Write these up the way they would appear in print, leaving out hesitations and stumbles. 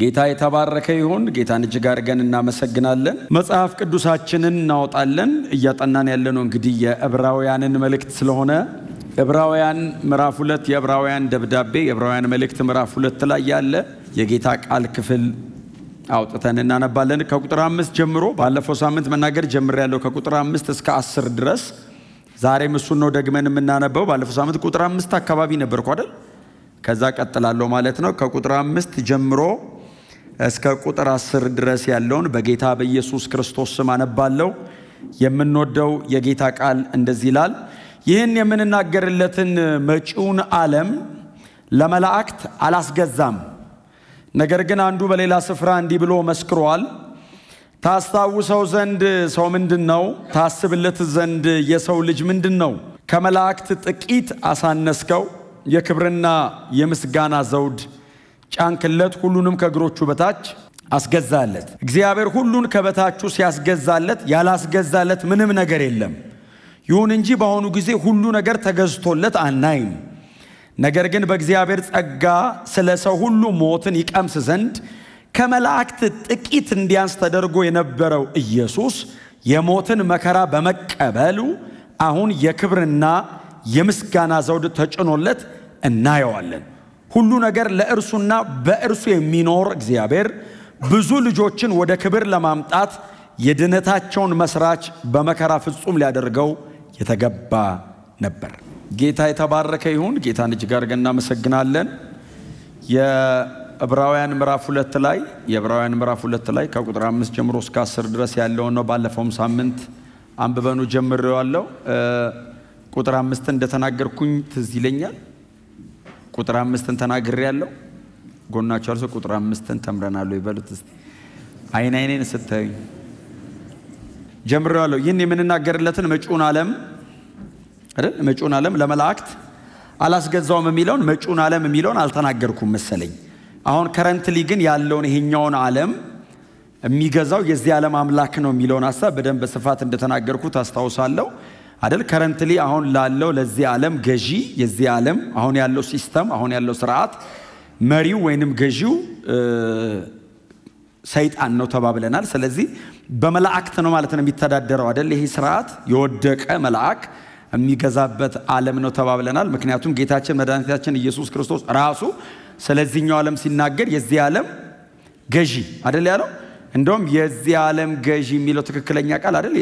ጌታ የተባረከ ይሁን። ጌታን እጅግ አድርገን እናመሰግናለን። መጽሐፍ ቅዱሳችንን እናወጣለን። እያጠናን ያለነው እንግዲህ የዕብራውያንን መልእክት ስለሆነ ዕብራውያን ምዕራፍ 2 የዕብራውያን ደብዳቤ የዕብራውያን መልእክት ምዕራፍ 2 ላይ ያለ የጌታ ቃል ክፍል አውጥተን እናነባለን። ከቁጥር 5 ጀምሮ ባለፈው ሳምንት መናገር ጀምሬያለሁ ከቁጥር 5 እስከ 10 ድረስ። ዛሬም እሱን ነው ደግመን የምናነበው። ባለፈው ሳምንት ቁጥር 5 አካባቢ ነበርኩ አይደል? ከዛ ቀጥላለሁ ማለት ነው። ከቁጥር 5 ጀምሮ እስከ ቁጥር 10 ድረስ ያለውን በጌታ በኢየሱስ ክርስቶስ ስም አነባለሁ። የምንወደው የጌታ ቃል እንደዚህ ይላል። ይህን የምንናገርለትን መጪውን ዓለም ለመላእክት አላስገዛም። ነገር ግን አንዱ በሌላ ስፍራ እንዲህ ብሎ መስክሯል። ታስታውሰው ዘንድ ሰው ምንድን ነው? ታስብለት ዘንድ የሰው ልጅ ምንድን ነው? ከመላእክት ጥቂት አሳነስከው። የክብርና የምስጋና ዘውድ ጫንክለት፣ ሁሉንም ከእግሮቹ በታች አስገዛለት። እግዚአብሔር ሁሉን ከበታቹ ሲያስገዛለት ያላስገዛለት ምንም ነገር የለም። ይሁን እንጂ በአሁኑ ጊዜ ሁሉ ነገር ተገዝቶለት አናይም። ነገር ግን በእግዚአብሔር ጸጋ ስለ ሰው ሁሉ ሞትን ይቀምስ ዘንድ ከመላእክት ጥቂት እንዲያንስ ተደርጎ የነበረው ኢየሱስ የሞትን መከራ በመቀበሉ አሁን የክብርና የምስጋና ዘውድ ተጭኖለት እናየዋለን። ሁሉ ነገር ለእርሱና በእርሱ የሚኖር እግዚአብሔር ብዙ ልጆችን ወደ ክብር ለማምጣት የድነታቸውን መስራች በመከራ ፍጹም ሊያደርገው የተገባ ነበር። ጌታ የተባረከ ይሁን። ጌታን እጅግ አድርገን እናመሰግናለን። የዕብራውያን ምዕራፍ 2 ላይ ከቁጥር 5 ጀምሮ እስከ 10 ድረስ ያለውን ነው። ባለፈውም ሳምንት አንብበኑ ጀምሬዋለሁ። ቁጥር 5 እንደተናገርኩኝ ትዝ ይለኛል። ቁጥር 5 ተናግሬያለሁ። ጎናችሁ አልሶ ቁጥር 5 ተምረናል ይበሉት እስቲ። አይኔን ስታዩ ጀምሬዋለሁ። ይህን የምንናገርለትን መጪውን ዓለም ለመላእክት አላስገዛውም የሚለውን መጪውን ዓለም የሚለውን አልተናገርኩም መሰለኝ። አሁን ከረንትሊ ግን ያለውን ይሄኛውን ዓለም የሚገዛው የዚህ ዓለም አምላክ ነው የሚለውን ሐሳብ በደንብ በስፋት እንደተናገርኩት አስታውሳለሁ አይደል? ከረንትሊ አሁን ላለው ለዚህ ዓለም ገዢ የዚህ ዓለም አሁን ያለው ሲስተም አሁን ያለው ስርዓት መሪው ወይንም ገዢው ሰይጣን ነው ተባብለናል። ስለዚህ በመላእክት ነው ማለት ነው የሚተዳደረው አይደል? ይሄ ስርዓት የወደቀ መልአክ የሚገዛበት ዓለም ነው ተባብለናል። ምክንያቱም ጌታችን መድኃኒታችን ኢየሱስ ክርስቶስ ራሱ ስለዚህኛው ዓለም ሲናገር የዚህ ዓለም ገዢ አይደል ያለው? እንደውም የዚህ ዓለም ገዢ የሚለው ትክክለኛ ቃል አይደል?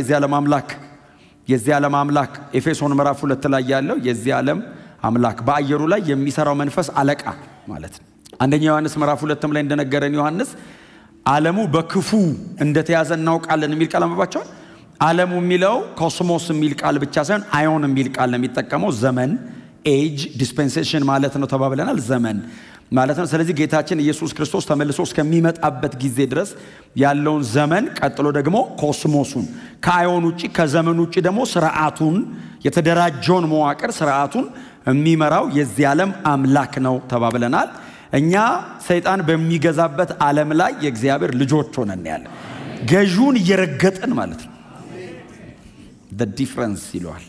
የዚህ ዓለም አምላክ ኤፌሶን ምዕራፍ 2 ላይ ያለው የዚህ ዓለም አምላክ በአየሩ ላይ የሚሰራው መንፈስ አለቃ ማለት ነው። አንደኛ ዮሐንስ ምዕራፍ 2 ላይ እንደነገረን ዮሐንስ ዓለሙ በክፉ እንደተያዘ እናውቃለን የሚል ቃል አንብባቸዋል። ዓለሙ የሚለው ኮስሞስ የሚል ቃል ብቻ ሳይሆን አዮን የሚል ቃል ነው የሚጠቀመው። ዘመን ኤጅ ዲስፔንሴሽን ማለት ነው ተባብለናል። ዘመን ማለት ነው። ስለዚህ ጌታችን ኢየሱስ ክርስቶስ ተመልሶ እስከሚመጣበት ጊዜ ድረስ ያለውን ዘመን፣ ቀጥሎ ደግሞ ኮስሞሱን፣ ከአዮን ውጪ ከዘመን ውጪ ደግሞ ስርዓቱን የተደራጀውን መዋቅር ስርዓቱን የሚመራው የዚህ ዓለም አምላክ ነው ተባብለናል። እኛ ሰይጣን በሚገዛበት ዓለም ላይ የእግዚአብሔር ልጆች ሆነን ያለ ገዢውን እየረገጥን ማለት ነው። the difference ይለዋል።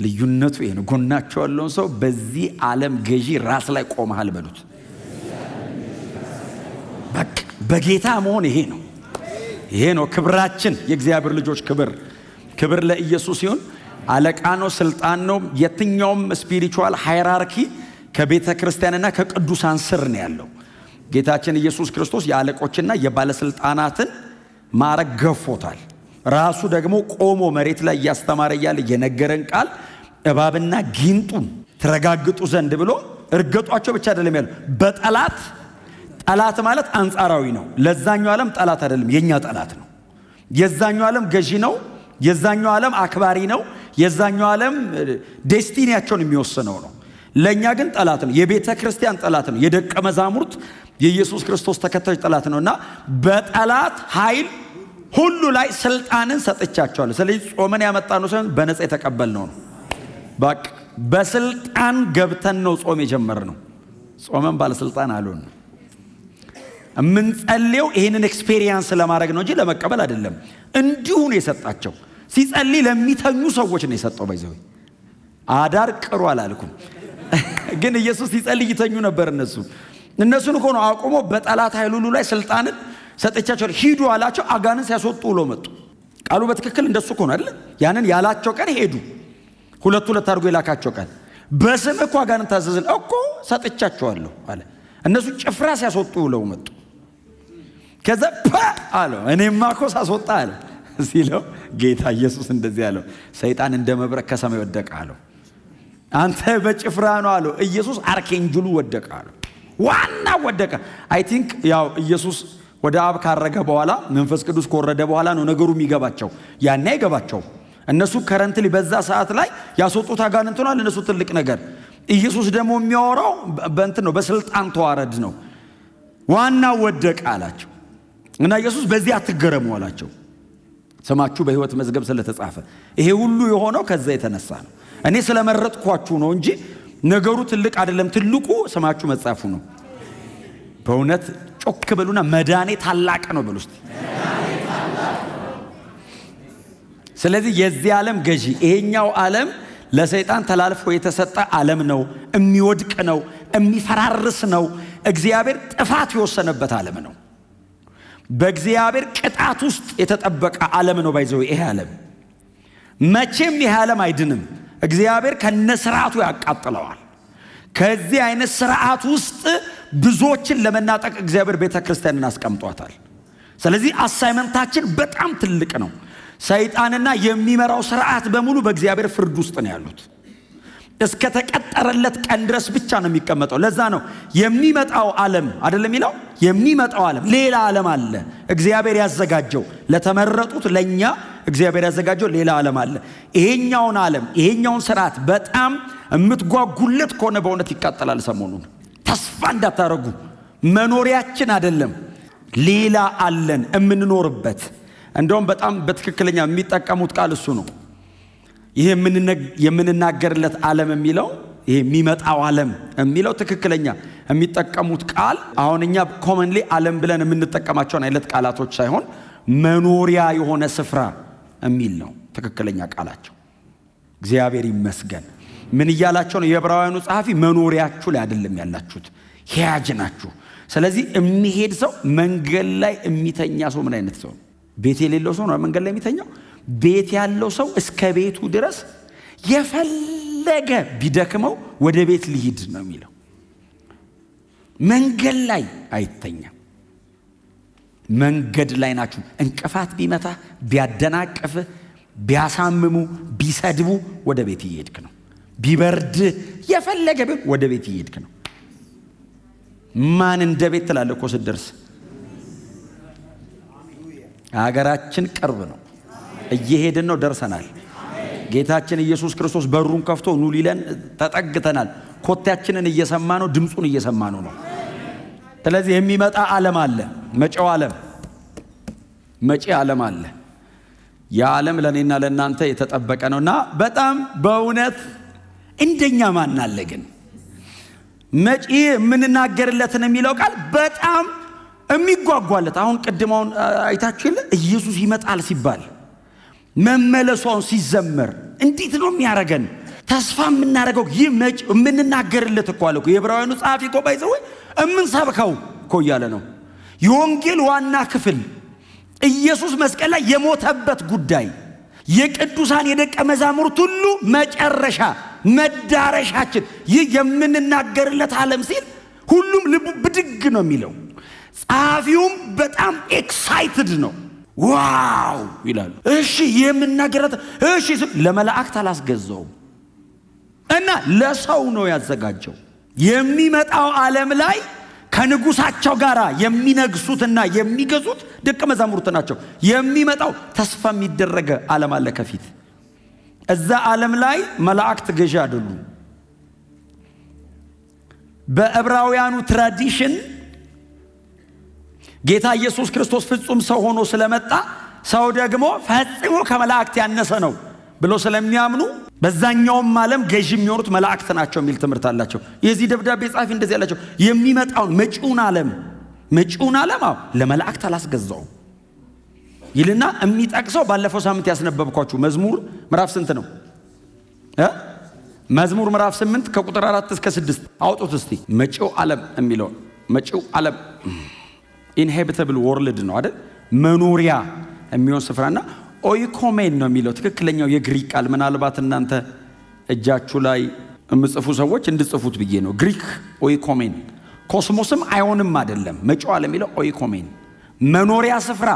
ልዩነቱ ይሄ ነው። ጎናቸው ያለውን ሰው በዚህ ዓለም ገዢ ራስ ላይ ቆመሃል በሉት። በቃ በጌታ መሆን ይሄ ነው ክብራችን። የእግዚአብሔር ልጆች ክብር ለኢየሱስ ይሁን። አለቃ ነው፣ ስልጣን ነው። የትኛውም ስፒሪቹዋል ሃይራርኪ ከቤተ ክርስቲያንና ከቅዱሳን ስር ነው ያለው። ጌታችን ኢየሱስ ክርስቶስ የአለቆችና የባለስልጣናትን ማዕረግ ገፎታል። ራሱ ደግሞ ቆሞ መሬት ላይ እያስተማረ እያለ የነገረን ቃል እባብና ጊንጡን ተረጋግጡ ዘንድ ብሎ እርገጧቸው ብቻ አይደለም ያለው። ጠላት ማለት አንጻራዊ ነው። ለዛኛው ዓለም ጠላት አይደለም፣ የኛ ጠላት ነው። የዛኛው ዓለም ገዢ ነው። የዛኛው ዓለም አክባሪ ነው። የዛኛው ዓለም ዴስቲኒያቸውን የሚወስነው ነው። ለኛ ግን ጠላት ነው። የቤተ ክርስቲያን ጠላት ነው። የደቀ መዛሙርት የኢየሱስ ክርስቶስ ተከታዮች ጠላት ነውና በጠላት ኃይል ሁሉ ላይ ስልጣንን ሰጥቻቸዋለሁ። ስለዚህ ጾመን ያመጣነው ሳይሆን በነፃ የተቀበልነው ነው። በቃ በስልጣን ገብተን ነው ጾም የጀመርነው። ጾመን ባለስልጣን አሉን። የምንጸልየው ይሄንን ኤክስፔሪየንስ ለማድረግ ነው እንጂ ለመቀበል አይደለም። እንዲሁ ነው የሰጣቸው። ሲጸልይ ለሚተኙ ሰዎች ነው የሰጠው። ባይዘው አዳር ቅሩ አላልኩም። ግን ኢየሱስ ሲጸልይ ይተኙ ነበር እነሱ። እነሱን እኮ ነው አቁሞ በጠላት ኃይል ሁሉ ላይ ስልጣንን ሰጥቻቸው ሂዱ አላቸው። አጋንንት ሲያስወጡ ብለው መጡ። ቃሉ በትክክል እንደሱ እኮ ነው አይደል? ያንን ያላቸው ቀን ሄዱ። ሁለት አድርጎ የላካቸው ቀን በስም እኮ አጋንንት ታዘዝን እኮ ሰጥቻቸዋለሁ አለ። እነሱ ጭፍራ ሲያስወጡ ብለው መጡ። ከዛ አለው እኔማ እኮ ሳስወጣ አለ ሲለው ጌታ ኢየሱስ እንደዚህ አለው፣ ሰይጣን እንደ መብረቅ ከሰማይ ወደቀ አለው። አንተ በጭፍራ ነው አለው። ኢየሱስ አርኬንጅሉ ወደቀ አለው። ዋና ወደቀ። አይ ቲንክ ያው ኢየሱስ ወደ አብ ካረገ በኋላ መንፈስ ቅዱስ ከወረደ በኋላ ነው ነገሩ የሚገባቸው። ያኔ አይገባቸው። እነሱ ከረንትሊ በዛ ሰዓት ላይ ያስወጡት አጋንንት ነው ለነሱ ትልቅ ነገር። ኢየሱስ ደግሞ የሚያወራው በእንትን ነው፣ በስልጣን ተዋረድ ነው። ዋና ወደቀ አላቸው እና ኢየሱስ በዚህ አትገረሙ አላቸው። ስማችሁ በሕይወት መዝገብ ስለተጻፈ። ይሄ ሁሉ የሆነው ከዛ የተነሳ ነው። እኔ ስለመረጥኳችሁ ነው እንጂ ነገሩ ትልቅ አይደለም። ትልቁ ስማችሁ መጻፉ ነው። በእውነት ጮክ በሉና መዳኔ ታላቅ ነው በሉ እስቲ። ስለዚህ የዚህ ዓለም ገዢ ይሄኛው ዓለም ለሰይጣን ተላልፎ የተሰጠ ዓለም ነው። የሚወድቅ ነው፣ የሚፈራርስ ነው። እግዚአብሔር ጥፋት የወሰነበት ዓለም ነው። በእግዚአብሔር ቅጣት ውስጥ የተጠበቀ ዓለም ነው። ባይዘው ይሄ ዓለም መቼም ይሄ ዓለም አይድንም። እግዚአብሔር ከነስርዓቱ ያቃጥለዋል። ከዚህ አይነት ስርዓት ውስጥ ብዙዎችን ለመናጠቅ እግዚአብሔር ቤተክርስቲያንን አስቀምጧታል። ስለዚህ አሳይመንታችን በጣም ትልቅ ነው። ሰይጣንና የሚመራው ስርዓት በሙሉ በእግዚአብሔር ፍርድ ውስጥ ነው ያሉት። እስከ ተቀጠረለት ቀን ድረስ ብቻ ነው የሚቀመጠው። ለዛ ነው የሚመጣው ዓለም አይደለም የሚለው፣ የሚመጣው ዓለም ሌላ ዓለም አለ እግዚአብሔር ያዘጋጀው ለተመረጡት ለኛ። እግዚአብሔር ያዘጋጀው ሌላ ዓለም አለ። ይሄኛውን ዓለም ይሄኛውን ስርዓት በጣም የምትጓጉለት ከሆነ በእውነት ይቃጠላል። ሰሞኑን ተስፋ እንዳታረጉ። መኖሪያችን አይደለም፣ ሌላ አለን የምንኖርበት። እንደውም በጣም በትክክለኛ የሚጠቀሙት ቃል እሱ ነው። ይሄ የምንናገርለት ዓለም የሚለው ይሄ የሚመጣው ዓለም የሚለው ትክክለኛ የሚጠቀሙት ቃል አሁን እኛ ኮመንሊ ዓለም ብለን የምንጠቀማቸውን አይነት ቃላቶች ሳይሆን መኖሪያ የሆነ ስፍራ የሚል ነው ትክክለኛ ቃላቸው። እግዚአብሔር ይመስገን። ምን እያላቸው ነው የዕብራውያኑ ጸሐፊ? መኖሪያችሁ ላይ አይደለም ያላችሁት፣ ሕያጅ ናችሁ። ስለዚህ የሚሄድ ሰው መንገድ ላይ የሚተኛ ሰው ምን አይነት ሰው? ቤት የሌለው ሰው ነው መንገድ ላይ የሚተኛው። ቤት ያለው ሰው እስከ ቤቱ ድረስ የፈለገ ቢደክመው ወደ ቤት ሊሄድ ነው የሚለው። መንገድ ላይ አይተኛም። መንገድ ላይ ናችሁ። እንቅፋት ቢመታ ቢያደናቅፍ ቢያሳምሙ ቢሰድቡ ወደ ቤት እየሄድክ ነው። ቢበርድ የፈለገ ቢሆን ወደ ቤት እየሄድክ ነው። ማን እንደ ቤት ትላለህ እኮ ስትደርስ። ሀገራችን ቅርብ ነው፣ እየሄድን ነው፣ ደርሰናል። ጌታችን ኢየሱስ ክርስቶስ በሩን ከፍቶ ኑ ሊለን ተጠግተናል። ኮቴያችንን እየሰማ ነው፣ ድምፁን እየሰማ ነው። ስለዚህ የሚመጣ ዓለም አለ፣ መጪው ዓለም፣ መጪ ዓለም አለ። ያ ዓለም ለእኔና ለእናንተ የተጠበቀ ነውና በጣም በእውነት እንደኛ ማን አለ ግን መጪ የምንናገርለትን የሚለው ቃል በጣም የሚጓጓለት። አሁን ቅድማውን አይታችሁ የለ ኢየሱስ ይመጣል ሲባል መመለሷን ሲዘመር እንዴት ነው የሚያረገን? ተስፋ የምናረገው ይህ መጪ የምንናገርለት እኮ አለ እኮ የዕብራውያኑ ጸሐፊ እኮ ባይዘው የምንሰብከው እኮ እያለ ነው። የወንጌል ዋና ክፍል ኢየሱስ መስቀል ላይ የሞተበት ጉዳይ፣ የቅዱሳን የደቀ መዛሙርት ሁሉ መጨረሻ መዳረሻችን ይህ የምንናገርለት ዓለም ሲል ሁሉም ልቡ ብድግ ነው የሚለው። ጸሐፊውም በጣም ኤክሳይትድ ነው። ዋው ይላሉ። እሺ የምንናገርለት እሺ ለመላእክት አላስገዛውም እና ለሰው ነው ያዘጋጀው። የሚመጣው ዓለም ላይ ከንጉሳቸው ጋር የሚነግሱትና የሚገዙት ደቀ መዛሙርት ናቸው። የሚመጣው ተስፋ የሚደረገ ዓለም አለ ከፊት። እዛ ዓለም ላይ መላእክት ገዢ አይደሉም። በዕብራውያኑ ትራዲሽን ጌታ ኢየሱስ ክርስቶስ ፍጹም ሰው ሆኖ ስለመጣ ሰው ደግሞ ፈጽሞ ከመላእክት ያነሰ ነው ብሎ ስለሚያምኑ በዛኛውም ዓለም ገዢ የሚሆኑት መላእክት ናቸው የሚል ትምህርት አላቸው። የዚህ ደብዳቤ ጻፊ እንደዚህ ያላቸው የሚመጣውን መጪውን ዓለም ለመላእክት አላስገዛውም ይልና የሚጠቅሰው ባለፈው ሳምንት ያስነበብኳችሁ መዝሙር ምዕራፍ ስንት ነው? መዝሙር ምዕራፍ 8 ከቁጥር 4 እስከ 6 አውጡት እስቲ። መጪው ዓለም የሚለው መጪው ዓለም ኢንሄቢተብል ወርልድ ነው አይደል? መኖሪያ የሚሆን ስፍራና ኦይኮሜን ነው የሚለው ትክክለኛው የግሪክ ቃል። ምናልባት እናንተ እጃችሁ ላይ የምጽፉ ሰዎች እንድጽፉት ብዬ ነው። ግሪክ ኦይኮሜን ኮስሞስም አይሆንም አይደለም። መጪው ዓለም የሚለው ኦይኮሜን መኖሪያ ስፍራ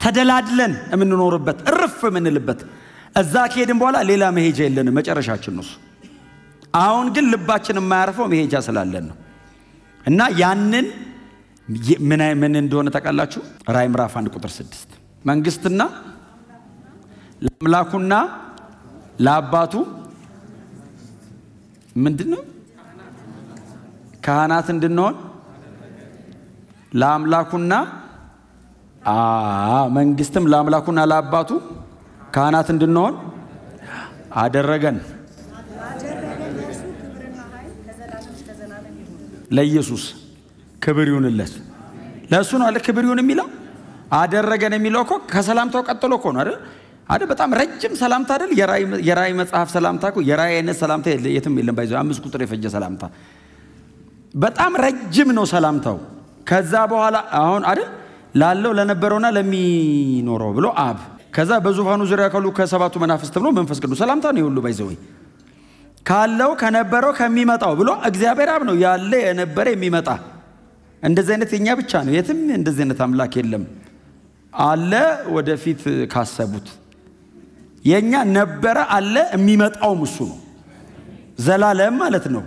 ተደላድለን የምንኖርበት እርፍ የምንልበት። እዛ ከሄድን በኋላ ሌላ መሄጃ የለንም፣ መጨረሻችን ነው። አሁን ግን ልባችን የማያርፈው መሄጃ ስላለን ነው። እና ያንን ምን እንደሆነ ታውቃላችሁ? ራዕይ ምዕራፍ 1 ቁጥር 6 መንግስትና ለአምላኩና ለአባቱ ምንድነው? ካህናት እንድንሆን ለአምላኩና መንግስትም ለአምላኩና ለአባቱ ካህናት እንድንሆን አደረገን። ለኢየሱስ ክብር ይሁንለት። ለእሱ ነው አለ ክብር ይሁን የሚለው። አደረገን የሚለው እኮ ከሰላምታው ቀጥሎ እኮ ነው አይደል? በጣም ረጅም ሰላምታ አይደል? የራእይ መጽሐፍ ሰላምታ እኮ የራእይ አይነት ሰላምታ የትም የለም። ባይዘው 5 ቁጥር የፈጀ ሰላምታ በጣም ረጅም ነው ሰላምታው። ከዛ በኋላ አሁን አይደል ላለው ለነበረውና ለሚኖረው ብሎ አብ፣ ከዛ በዙፋኑ ዙሪያ ካሉ ከሰባቱ መናፍስት ብሎ መንፈስ ቅዱስ ሰላምታ ነው ሁሉ ባይዘው ካለው ከነበረው ከሚመጣው ብሎ እግዚአብሔር አብ ነው ያለ የነበረ የሚመጣ። እንደዚህ አይነት የኛ ብቻ ነው። የትም እንደዚህ አይነት አምላክ የለም አለ። ወደፊት ካሰቡት የኛ ነበረ አለ፣ የሚመጣውም እሱ ነው። ዘላለም ማለት ነው።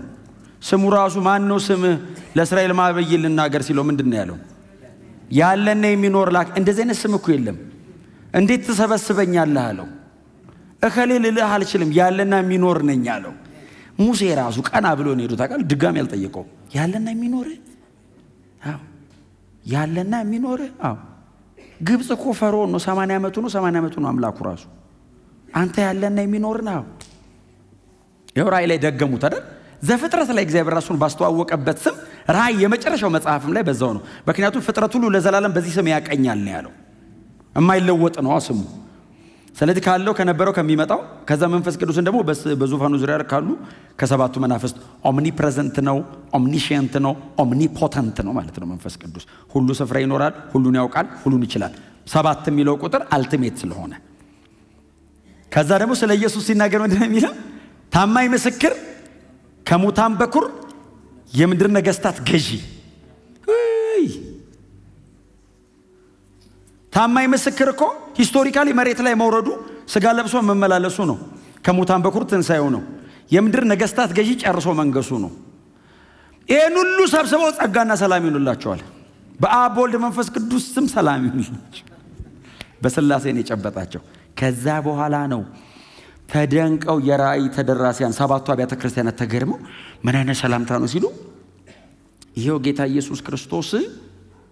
ስሙ ራሱ ማን ነው? ስምህ ለእስራኤል ማበይ ልናገር ሲለው ምንድነው ያለው? ያለና የሚኖር ላክ። እንደዚህ አይነት ስም እኮ የለም። እንዴት ትሰበስበኛለህ አለው። እከሌ ልልህ አልችልም፣ ያለና የሚኖር ነኝ አለው። ሙሴ ራሱ ቀና ብሎ ነው ሄዶ ታውቃለህ። ድጋሚ ያልጠየቀው ያለና የሚኖር አዎ፣ ያለና የሚኖር አዎ። ግብጽ እኮ ፈርዖን ነው 80 ዓመቱ ነው 80 ዓመቱ ነው አምላኩ ራሱ። አንተ ያለና የሚኖር ነው። ይኸው ራእይ ላይ ደገሙት አይደል? ዘፍጥረት ላይ እግዚአብሔር ራሱን ባስተዋወቀበት ስም ራእይ የመጨረሻው መጽሐፍም ላይ በዛው ነው። ምክንያቱም ፍጥረት ሁሉ ለዘላለም በዚህ ስም ያቀኛል ነው ያለው። የማይለወጥ ነው ስሙ። ስለዚህ ካለው ከነበረው ከሚመጣው ከዛ መንፈስ ቅዱስን ደግሞ በዙፋኑ ዙሪያ ካሉ ከሰባቱ መናፍስት ኦምኒ ፕሬዘንት ነው፣ ኦምኒሽንት ነው፣ ኦምኒፖተንት ነው ማለት ነው። መንፈስ ቅዱስ ሁሉ ስፍራ ይኖራል፣ ሁሉን ያውቃል፣ ሁሉን ይችላል። 7 የሚለው ቁጥር አልቲሜት ስለሆነ ከዛ ደግሞ ስለ ኢየሱስ ሲናገር ምንድነው የሚለው? ታማኝ ምስክር፣ ከሙታን በኩር፣ የምድር ነገስታት ገዢ። ታማኝ ምስክር እኮ ሂስቶሪካሊ መሬት ላይ መውረዱ ስጋ ለብሶ መመላለሱ ነው። ከሙታን በኩር ትንሳኤው ነው። የምድር ነገስታት ገዢ ጨርሶ መንገሱ ነው። ይህን ሁሉ ሰብስበው ጸጋና ሰላም ይሁንላቸዋል። በአብ በወልድ መንፈስ ቅዱስ ስም ሰላም ይሁንላቸው። በስላሴን የጨበጣቸው ከዛ በኋላ ነው ተደንቀው የራእይ ተደራሲያን ሰባቱ አብያተ ክርስቲያናት ተገርመው ምን አይነት ሰላምታ ነው ሲሉ ይሄው ጌታ ኢየሱስ ክርስቶስ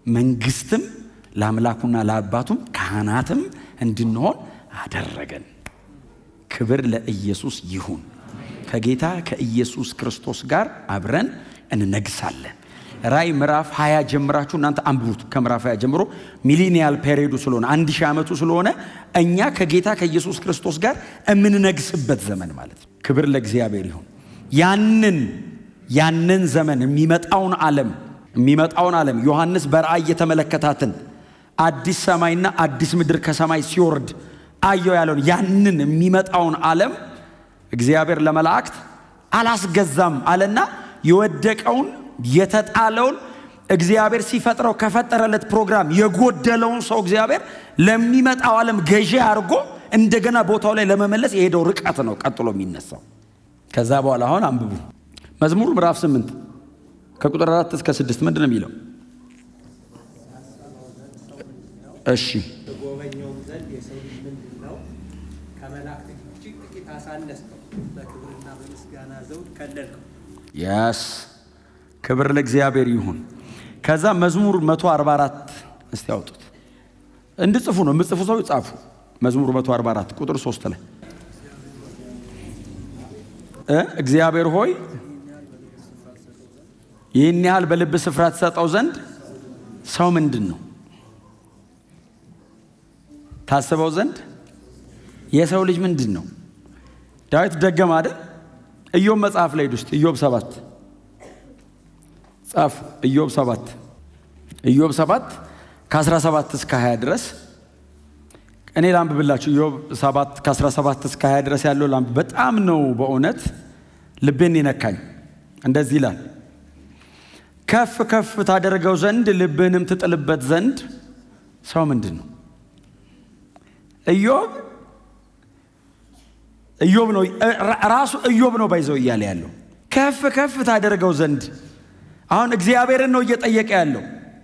መንግስትም ለአምላኩና ለአባቱም ካህናትም እንድንሆን አደረገን። ክብር ለኢየሱስ ይሁን። ከጌታ ከኢየሱስ ክርስቶስ ጋር አብረን እንነግሳለን። ራእይ ምዕራፍ 20 ጀምራችሁ እናንተ አንብቡት። ከምዕራፍ 20 ጀምሮ ሚሊኒያል ፔሪዮዱ ስለሆነ 1000 ዓመቱ ስለሆነ እኛ ከጌታ ከኢየሱስ ክርስቶስ ጋር የምንነግስበት ዘመን ማለት ነው። ክብር ለእግዚአብሔር ይሁን። ያንን ዘመን የሚመጣውን ዓለም ዮሐንስ በራእይ የተመለከታትን አዲስ ሰማይና አዲስ ምድር ከሰማይ ሲወርድ አየው ያለውን ያንን የሚመጣውን ዓለም እግዚአብሔር ለመላእክት አላስገዛም አለና የወደቀውን የተጣለውን እግዚአብሔር ሲፈጥረው ከፈጠረለት ፕሮግራም የጎደለውን ሰው እግዚአብሔር ለሚመጣው ዓለም ገዢ አድርጎ እንደገና ቦታው ላይ ለመመለስ የሄደው ርቀት ነው ቀጥሎ የሚነሳው። ከዛ በኋላ አሁን አንብቡ መዝሙር ምዕራፍ 8 ከቁጥር 4 እስከ 6 ምንድነው የሚለው? እሺ በጎበኛው ዘንድ የሰው ልጅ ምንድነው? ከመላእክት እጅግ ጥቂት አሳነስከው፣ በክብርና በምስጋና ዘውድ ከለልከው። ያስ ክብር ለእግዚአብሔር ይሁን። ከዛ መዝሙር 144 እስቲ አውጡት እንድጽፉ ነው። የምጽፉ ሰው ጻፉ። መዝሙር 144 ቁጥር 3 ላይ እግዚአብሔር ሆይ ይህን ያህል በልብ ስፍራ ተሰጠው ዘንድ ሰው ምንድን ነው? ታስበው ዘንድ የሰው ልጅ ምንድን ነው? ዳዊት ደገመ አይደል? ኢዮብ መጽሐፍ ላይ ውስጥ ኢዮብ 7 ጻፍ። ኢዮብ 7 ከ17 እስከ 20 ድረስ እኔ ላንብብላችሁ። ኢዮብ 7 ከ17 እስከ 20 ድረስ ያለው ላንብብ። በጣም ነው በእውነት ልቤን ይነካኝ። እንደዚህ ይላል። ከፍ ከፍ ታደርገው ዘንድ ልብህንም ትጥልበት ዘንድ ሰው ምንድን ነው? ኢዮብ ነው ራሱ ኢዮብ ነው ባይዘው እያለ ያለው ከፍ ከፍ ታደርገው ዘንድ። አሁን እግዚአብሔርን ነው እየጠየቀ ያለው።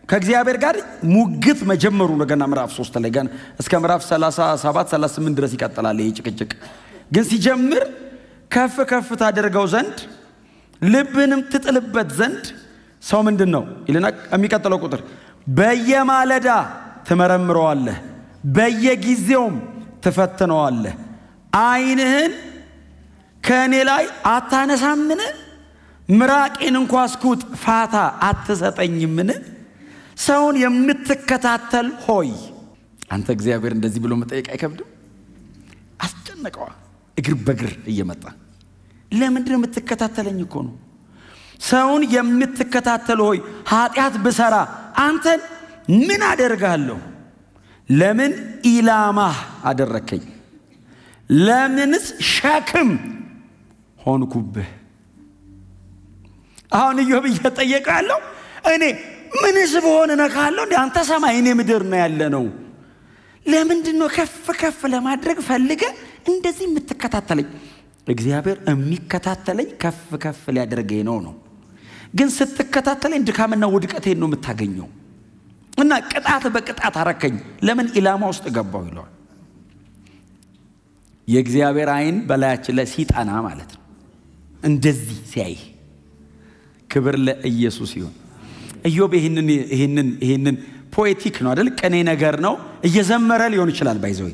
ከእግዚአብሔር ጋር ሙግት መጀመሩ ነው። ገና ምዕራፍ 3 ላይ ገና እስከ ምዕራፍ 37 38 ድረስ ይቀጥላል ይሄ ጭቅጭቅ። ግን ሲጀምር ከፍ ከፍ ታደርገው ዘንድ ልብንም ትጥልበት ዘንድ ሰው ምንድን ነው ይልና የሚቀጥለው ቁጥር በየማለዳ ትመረምረዋለህ፣ በየጊዜውም ትፈትነዋለህ። ዓይንህን ከእኔ ላይ አታነሳምን? ምራቄን እንኳ እስኩጥ ፋታ አትሰጠኝምን? ሰውን የምትከታተል ሆይ። አንተ እግዚአብሔር እንደዚህ ብሎ መጠየቅ አይከብድም? አስጨነቀዋ። እግር በእግር እየመጣ ለምንድን ነው የምትከታተለኝ እኮ ነው። ሰውን የምትከታተል ሆይ ኃጢአት ብሰራ አንተን ምን አደርጋለሁ? ለምን ኢላማህ አደረከኝ? ለምንስ ሸክም ሆንኩብህ? አሁን ኢዮብ እየጠየቀ ያለው እኔ ምንስ በሆነ ነካለሁ እንዴ? አንተ ሰማይ እኔ ምድር ነው ያለ ነው። ለምንድን ነው ከፍ ከፍ ለማድረግ ፈልገ እንደዚህ የምትከታተለኝ? እግዚአብሔር የሚከታተለኝ ከፍ ከፍ ሊያደርገኝ ነው። ግን ስትከታተለኝ ድካምና ውድቀቴን ነው የምታገኘው። እና ቅጣት በቅጣት አረከኝ። ለምን ኢላማ ውስጥ ገባው ይለዋል። የእግዚአብሔር ዓይን በላያችን ላይ ሲጠና ማለት ነው። እንደዚህ ሲያይ ክብር ለኢየሱስ ይሁን። ኢዮብ ይሄንን ፖኤቲክ ነው አይደል? ቅኔ ነገር ነው። እየዘመረ ሊሆን ይችላል። ባይዘው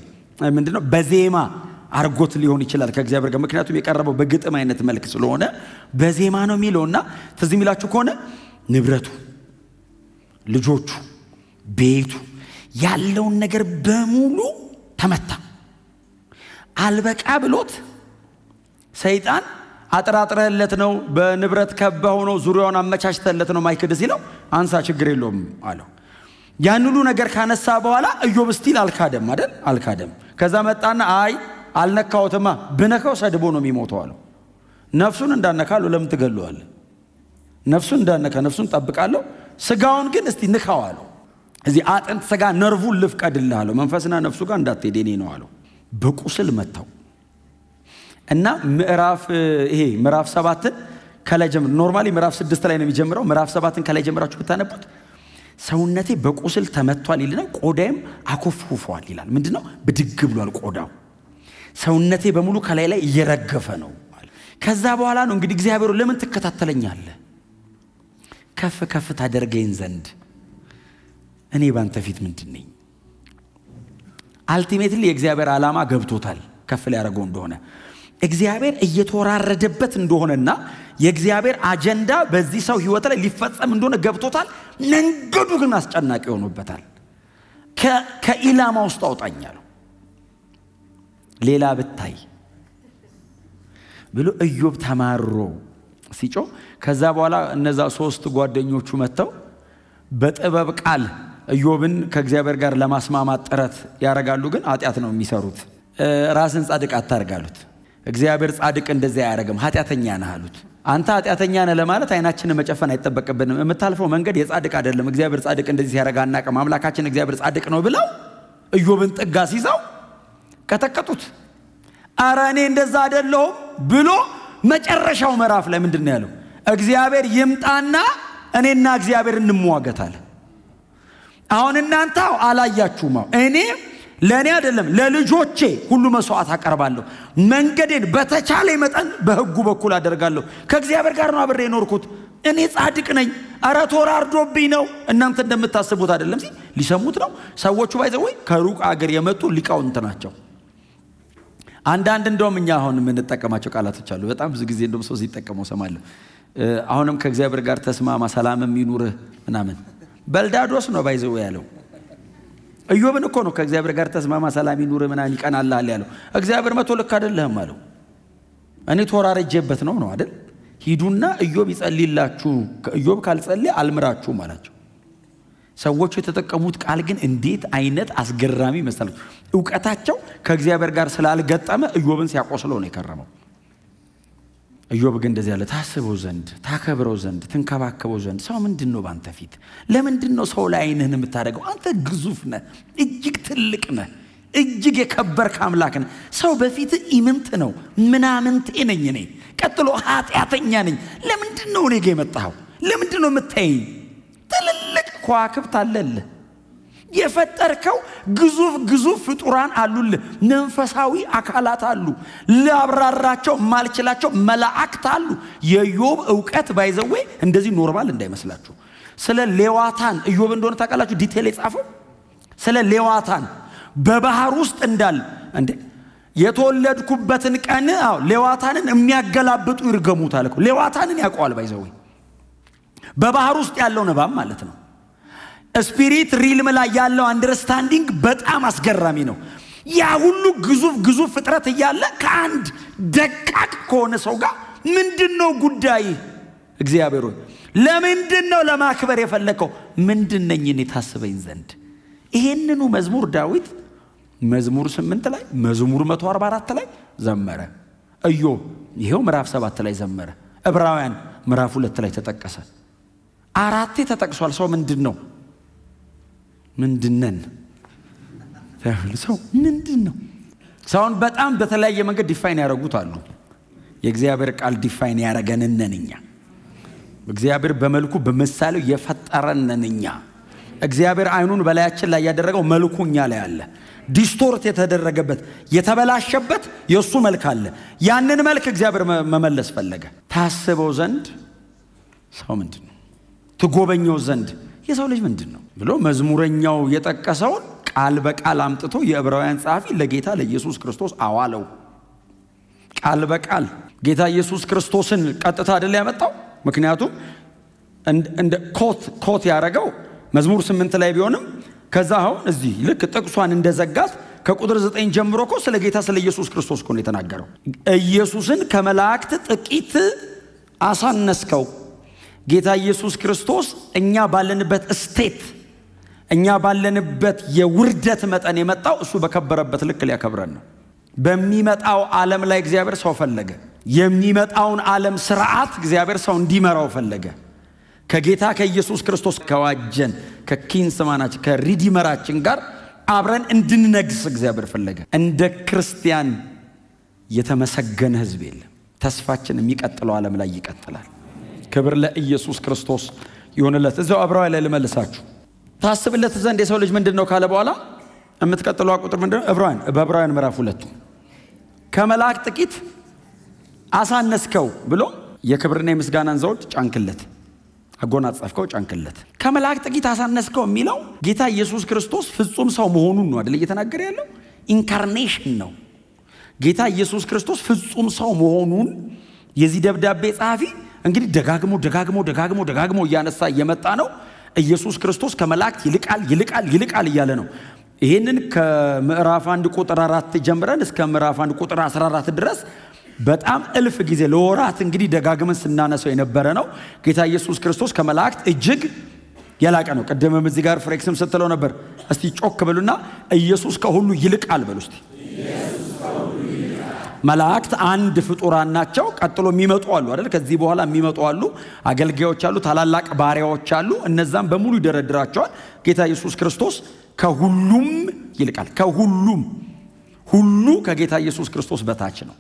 ምንድነው በዜማ አርጎት ሊሆን ይችላል ከእግዚአብሔር ጋር። ምክንያቱም የቀረበው በግጥም አይነት መልክ ስለሆነ በዜማ ነው የሚለውና ትዝ የሚላችሁ ከሆነ ንብረቱ፣ ልጆቹ፣ ቤቱ ያለውን ነገር በሙሉ ተመታ። አልበቃ ብሎት ሰይጣን አጥራጥረለት ነው በንብረት ከበው ነው ዙሪያውን አመቻችተለት ነው ማይክድ ሲለው አንሳ ችግር የለውም አለው። ያን ሁሉ ነገር ካነሳ በኋላ ኢዮብ ስቲል አልካደም አይደል? አልካደም። ከዛ መጣና አይ አልነካውትማ፣ ብነካው ሰድቦ ነው የሚሞተው አለው። ነፍሱን እንዳነካለው ለምን ትገለዋለህ? ነፍሱን እንዳነካ ነፍሱን ጠብቃለሁ፣ ስጋውን ግን እስቲ ንካው አለው። እዚህ አጥንት ስጋ ነርቡን ልፍቀድልህ አለው። መንፈስና ነፍሱ ጋር እንዳትሄድ እኔ ነው አለው። በቁስል መታው እና ምዕራፍ 7ን ከላይ ጀምሮ ኖርማሊ ምዕራፍ 6 ላይ ነው የሚጀምረው። ምዕራፍ 7ን ከላይ ጀምራችሁ ብታነቡት ሰውነቴ በቁስል ተመቷል ይልና ቆዳዬም አኮፍኩፏል ይላል። ምንድነው? ብድግ ብሏል ቆዳው። ሰውነቴ በሙሉ ከላይ ላይ እየረገፈ ነው። ከዛ በኋላ ነው እንግዲህ እግዚአብሔር ለምን ትከታተለኛለህ? ከፍ ከፍ ታደርገኝ ዘንድ እኔ ባንተ ፊት ምንድነኝ? አልቲሜትሊ የእግዚአብሔር ዓላማ ገብቶታል። ከፍ ሊያደርገው እንደሆነ እግዚአብሔር እየተወራረደበት እንደሆነና የእግዚአብሔር አጀንዳ በዚህ ሰው ህይወት ላይ ሊፈጸም እንደሆነ ገብቶታል። መንገዱ ግን አስጨናቂ ሆኖበታል። ከኢላማ ውስጥ አውጣኛለሁ ሌላ ብታይ ብሎ ኢዮብ ተማሮ ሲጮህ፣ ከዛ በኋላ እነዛ 3 ጓደኞቹ መጥተው በጥበብ ቃል ኢዮብን ከእግዚአብሔር ጋር ለማስማማት ጥረት ያደርጋሉ። ግን ኃጢአት ነው የሚሰሩት። ራስን ጻድቅ አታርጋሉት። እግዚአብሔር ጻድቅ እንደዚህ አያደርግም፣ ኃጢአተኛ ነህ አሉት። አንተ ኃጢአተኛ ነህ ለማለት አይናችንን መጨፈን አይጠበቅብንም። የምታልፈው መንገድ የጻድቅ አይደለም። እግዚአብሔር ጻድቅ እንደዚህ ሲያደርግ አናውቅም። አምላካችን እግዚአብሔር ጻድቅ ነው ብለው ኢዮብን ጥጋ ሲይዘው ቀጠቀጡት። ኧረ እኔ እንደዛ አይደለሁም ብሎ መጨረሻው ምዕራፍ ላይ ምንድን ነው ያለው? እግዚአብሔር ይምጣና እኔና እግዚአብሔር እንሟገታለን። አሁን እናንተ አላያችሁም። እኔ ለእኔ አይደለም ለልጆቼ ሁሉ መስዋዕት አቀርባለሁ። መንገዴን በተቻለ መጠን በሕጉ በኩል አደርጋለሁ። ከእግዚአብሔር ጋር ነው አብሬ የኖርኩት። እኔ ጻድቅ ነኝ። ኧረ ተወራርዶብኝ ነው። እናንተ እንደምታስቡት አይደለም። ሊሰሙት ነው ሰዎቹ። ባይዘው ከሩቅ አገር የመጡ ሊቃውንት ናቸው። አንዳንድ እንደውም እኛ አሁን የምንጠቀማቸው ቃላቶች አሉ። በጣም ብዙ ጊዜ እንደውም ሰው ሲጠቀመው ሰማለሁ። አሁንም ከእግዚአብሔር ጋር ተስማማ ሰላምም ይኑርህ ምናምን። በልዳዶስ ነው ባይዘው ያለው። ኢዮብን እኮ ነው ከእግዚአብሔር ጋር ተስማማ ሰላም ይኑርህ ምናምን ይቀናልሃል ያለው። እግዚአብሔር መቶ ልክ አይደለህም አለው። እኔ ተወራረጀበት ነው አይደል? ሂዱና ኢዮብ ይጸልይላችሁ፣ ኢዮብ ካልጸለየ አልምራችሁም አላቸው። ሰዎቹ የተጠቀሙት ቃል ግን እንዴት አይነት አስገራሚ መሰላችሁ! ዕውቀታቸው ከእግዚአብሔር ጋር ስላልገጠመ ኢዮብን ሲያቆስለው ነው የከረመው። ኢዮብ ግን እንደዚህ ያለ ታስበው ዘንድ፣ ታከብረው ዘንድ፣ ትንከባከበው ዘንድ ሰው ምንድነው ባንተ ፊት? ለምንድነው ሰው ላይ ዓይንህን የምታደርገው? አንተ ግዙፍ ነህ፣ እጅግ ትልቅ ነህ፣ እጅግ የከበርክ አምላክ ነህ። ሰው በፊት ኢምንት ነው፣ ምናምንቴ ነኝ እኔ፣ ቀጥሎ ኃጢአተኛ ነኝ። ለምንድነው እኔ ጋር የመጣኸው? ለምንድነው የምታየኝ? ትልልቅ ከዋክብት አለልህ፣ የፈጠርከው ግዙፍ ፍጡራን አሉልህ፣ መንፈሳዊ አካላት አሉ፣ ላብራራቸው ማልችላቸው መላእክት አሉ። የኢዮብ ዕውቀት ባይዘዌ እንደዚህ ኖርማል እንዳይመስላችሁ። ስለ ሌዋታን ኢዮብ እንደሆነ ታውቃላችሁ ዲቴል የጻፈው ስለ ሌዋታን በባህር ውስጥ እንዳለ እንዴ የተወለድኩበትን ቀን ሌዋታንን የሚያገላብጡ ይርገሙታል እኮ። ሌዋታንን ያውቀዋል ባይዘዌ በባህር ውስጥ ያለው ንባብ ማለት ነው። ስፒሪት ሪልም ላይ ያለው አንደርስታንዲንግ በጣም አስገራሚ ነው። ያ ሁሉ ግዙፍ ፍጥረት እያለ ከአንድ ደቃቅ ከሆነ ሰው ጋር ምንድነው ጉዳይ? እግዚአብሔር ሆይ ለምንድነው ለማክበር የፈለከው? ምንድነኝ እኔ ታስበኝ ዘንድ? ይሄንኑ መዝሙር ዳዊት መዝሙር 8 ላይ መዝሙር 144 ላይ ዘመረ። ኢዮብ ይሄው ምዕራፍ 7 ላይ ዘመረ። ዕብራውያን ምዕራፍ 2 ላይ ተጠቀሰ። አራቴ ተጠቅሷል። ሰው ምንድነው? ምንድነን? ሰው ምንድነው? ሰውን በጣም በተለያየ መንገድ ዲፋይን ያደርጉት አሉ። የእግዚአብሔር ቃል ዲፋይን ያደረገን ነንኛ። እግዚአብሔር በመልኩ በምሳሌው የፈጠረን ነንኛ። እግዚአብሔር አይኑን በላያችን ላይ ያደረገው መልኩኛ ላይ አለ። ዲስቶርት የተደረገበት የተበላሸበት የሱ መልክ አለ። ያንን መልክ እግዚአብሔር መመለስ ፈለገ። ታስበው ዘንድ ሰው ምንድነው? ትጎበኘው ዘንድ የሰው ልጅ ምንድነው ብሎ መዝሙረኛው የጠቀሰውን ቃል በቃል አምጥቶ የዕብራውያን ጸሐፊ ለጌታ ለኢየሱስ ክርስቶስ አዋለው። ቃል በቃል ጌታ ኢየሱስ ክርስቶስን ቀጥታ አይደል ያመጣው? ምክንያቱም እንደ ኮት ያረጋው መዝሙር 8 ላይ ቢሆንም ከዛ አሁን እዚህ ልክ ጥቅሷን እንደዘጋት ከቁጥር 9 ጀምሮ እኮ ስለ ጌታ ስለ ኢየሱስ ክርስቶስ እኮ ነው የተናገረው። ኢየሱስን ከመላእክት ጥቂት አሳነስከው። ጌታ ኢየሱስ ክርስቶስ እኛ ባለንበት ስቴት፣ እኛ ባለንበት የውርደት መጠን የመጣው እሱ በከበረበት ልክ ሊያከብረን ነው። በሚመጣው ዓለም ላይ እግዚአብሔር ሰው ፈለገ። የሚመጣውን ዓለም ስርዓት እግዚአብሔር ሰው እንዲመራው ፈለገ። ከጌታ ከኢየሱስ ክርስቶስ ከዋጀን ከኪንስማናችን ከሪዲመራችን ጋር አብረን እንድንነግስ እግዚአብሔር ፈለገ። እንደ ክርስቲያን የተመሰገነ ሕዝብ የለም። ተስፋችን የሚቀጥለው ዓለም ላይ ይቀጥላል። ክብር ለኢየሱስ ክርስቶስ ይሁንለት። እዛው ዕብራውያን ላይ ልመልሳችሁ። ታስብለት ዘንድ የሰው ልጅ ምንድነው ካለ በኋላ የምትቀጥለው ቁጥር ምንድነው? በዕብራውያን ምዕራፍ 2 ከመላእክት ጥቂት አሳነስከው ብሎ የክብርና የምስጋናን ዘውድ ጫንክለት፣ አጎናጸፍከው፣ ጫንክለት። ከመላእክት ጥቂት አሳነስከው የሚለው ጌታ ኢየሱስ ክርስቶስ ፍጹም ሰው መሆኑን ነው አይደል እየተናገረ ያለው? ኢንካርኔሽን ነው። ጌታ ኢየሱስ ክርስቶስ ፍጹም ሰው መሆኑን የዚህ ደብዳቤ ጸሐፊ እንግዲህ ደጋግሞ እያነሳ እየመጣ ነው። ኢየሱስ ክርስቶስ ከመላእክት ይልቃል እያለ ነው። ይሄንን ከምዕራፍ 1 ቁጥር 4 ጀምረን እስከ ምዕራፍ 1 ቁጥር 14 ድረስ በጣም እልፍ ጊዜ ለወራት እንግዲህ ደጋግመን ስናነሳው የነበረ ነው። ጌታ ኢየሱስ ክርስቶስ ከመላእክት እጅግ የላቀ ነው። ቀደምም እዚህ ጋር ፍሬክስም ስትለው ነበር። እስቲ ጮክ በሉና ኢየሱስ ከሁሉ ይልቃል በሉ እስቲ። መላእክት አንድ ፍጡራን ናቸው። ቀጥሎ የሚመጡ አሉ አይደል? ከዚህ በኋላ የሚመጡ አሉ፣ አገልጋዮች አሉ፣ ታላላቅ ባሪያዎች አሉ። እነዛም በሙሉ ይደረድራቸዋል። ጌታ ኢየሱስ ክርስቶስ ከሁሉም ይልቃል። ከሁሉም ሁሉ ከጌታ ኢየሱስ ክርስቶስ በታች ነው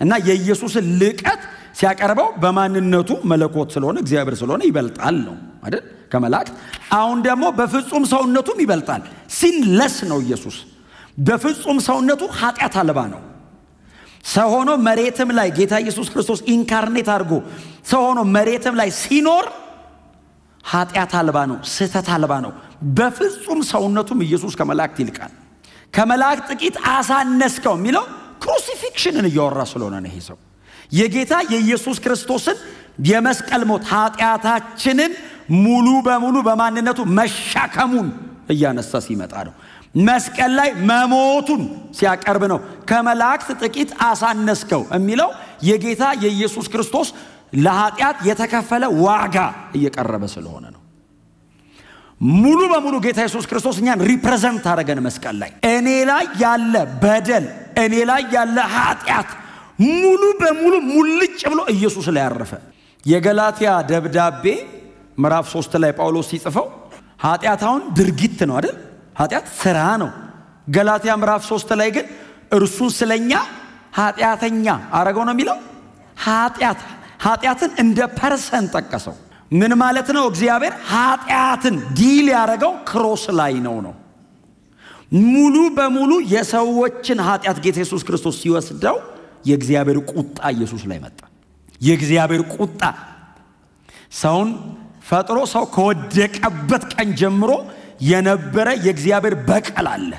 እና የኢየሱስን ልቀት ሲያቀርበው በማንነቱ መለኮት ስለሆነ እግዚአብሔር ስለሆነ ይበልጣል ነው አይደል? ከመላእክት። አሁን ደግሞ በፍጹም ሰውነቱም ይበልጣል። ሲንለስ ነው ኢየሱስ። በፍጹም ሰውነቱ ኃጢአት አልባ ነው። ሰው ሆኖ መሬትም ላይ ጌታ ኢየሱስ ክርስቶስ ኢንካርኔት አድርጎ ሰው ሆኖ መሬትም ላይ ሲኖር ኃጢአት አልባ ነው፣ ስህተት አልባ ነው። በፍጹም ሰውነቱም ኢየሱስ ከመላእክት ይልቃል። ከመላእክት ጥቂት አሳነስከው የሚለው ክሩሲፊክሽንን እያወራ ስለሆነ ነው። ይሄ ሰው የጌታ የኢየሱስ ክርስቶስን የመስቀል ሞት ኃጢአታችንን ሙሉ በሙሉ በማንነቱ መሻከሙን እያነሳ ሲመጣ ነው። መስቀል ላይ መሞቱን ሲያቀርብ ነው። ከመላእክት ጥቂት አሳነስከው የሚለው የጌታ የኢየሱስ ክርስቶስ ለኃጢአት የተከፈለ ዋጋ እየቀረበ ስለሆነ ነው። ሙሉ በሙሉ ጌታ ኢየሱስ ክርስቶስ እኛን ሪፕሬዘንት አደረገን መስቀል ላይ። እኔ ላይ ያለ በደል፣ እኔ ላይ ያለ ኃጢአት ሙሉ በሙሉ ሙልጭ ብሎ ኢየሱስ ላይ ያረፈ። የገላትያ ደብዳቤ ምዕራፍ 3 ላይ ጳውሎስ ሲጽፈው ኃጢአት አሁን ድርጊት ነው አይደል? ኃጢአት ስራ ነው። ገላትያ ምዕራፍ 3 ላይ ግን እርሱን ስለኛ ኃጢአተኛ አረገው ነው የሚለው። ኃጢአትን እንደ ፐርሰን ጠቀሰው። ምን ማለት ነው? እግዚአብሔር ኃጢአትን ዲል ያደረገው ክሮስ ላይ ነው። ሙሉ በሙሉ የሰዎችን ኃጢአት ጌታ ኢየሱስ ክርስቶስ ሲወስደው የእግዚአብሔር ቁጣ ኢየሱስ ላይ መጣ። የእግዚአብሔር ቁጣ ሰውን ፈጥሮ ሰው ከወደቀበት ቀን ጀምሮ የነበረ የእግዚአብሔር በቀል አለ።